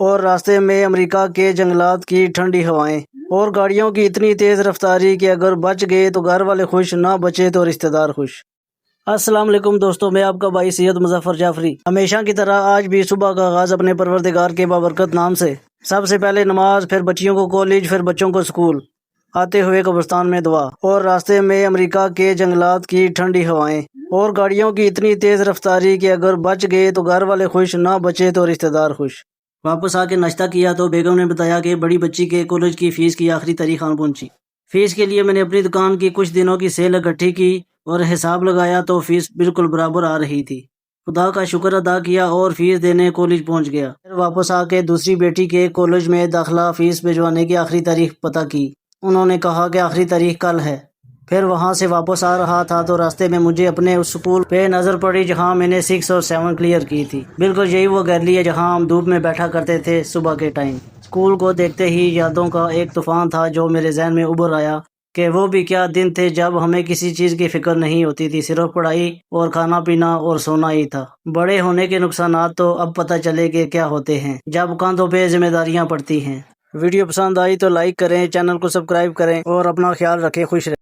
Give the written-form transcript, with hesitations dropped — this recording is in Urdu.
اور راستے میں امریکہ کے جنگلات کی ٹھنڈی ہوائیں اور گاڑیوں کی اتنی تیز رفتاری کہ اگر بچ گئے تو گھر والے خوش، نہ بچے تو رشتہ دار خوش۔ السلام علیکم دوستو، میں آپ کا بھائی سید مظفر جعفری۔ ہمیشہ کی طرح آج بھی صبح کا آغاز اپنے پروردگار کے بابرکت نام سے۔ سب سے پہلے نماز، پھر بچیوں کو کالج، پھر بچوں کو سکول، آتے ہوئے قبرستان میں دعا، اور راستے میں امریکہ کے جنگلات کی ٹھنڈی ہوائیں اور گاڑیوں کی اتنی تیز رفتاری کہ اگر بچ گئے تو گھر والے خوش، نہ بچے تو رشتہ دار خوش۔ واپس آ کے ناشتہ کیا تو بیگم نے بتایا کہ بڑی بچی کے کالج کی فیس کی آخری تاریخ آن پہنچی۔ فیس کے لیے میں نے اپنی دکان کی کچھ دنوں کی سیل اکٹھی کی اور حساب لگایا تو فیس بالکل برابر آ رہی تھی۔ خدا کا شکر ادا کیا اور فیس دینے کالج پہنچ گیا۔ پھر واپس آ کے دوسری بیٹی کے کالج میں داخلہ فیس بھجوانے کی آخری تاریخ پتہ کی۔ انہوں نے کہا کہ آخری تاریخ کل ہے۔ پھر وہاں سے واپس آ رہا تھا تو راستے میں مجھے اپنے اس سکول پہ نظر پڑی جہاں میں نے 6 اور 7 کلیئر کی تھی۔ بالکل یہی وہ گیلری ہے جہاں ہم دھوپ میں بیٹھا کرتے تھے صبح کے ٹائم۔ سکول کو دیکھتے ہی یادوں کا ایک طوفان تھا جو میرے ذہن میں ابھر آیا کہ وہ بھی کیا دن تھے جب ہمیں کسی چیز کی فکر نہیں ہوتی تھی، صرف پڑھائی اور کھانا پینا اور سونا ہی تھا۔ بڑے ہونے کے نقصانات تو اب پتہ چلے کہ کیا ہوتے ہیں جب کاندھوں پہ ذمہ داریاں پڑتی ہیں۔ ویڈیو پسند آئی تو لائک کریں، چینل کو سبسکرائب کریں اور اپنا خیال رکھیں۔ خوش رہیں۔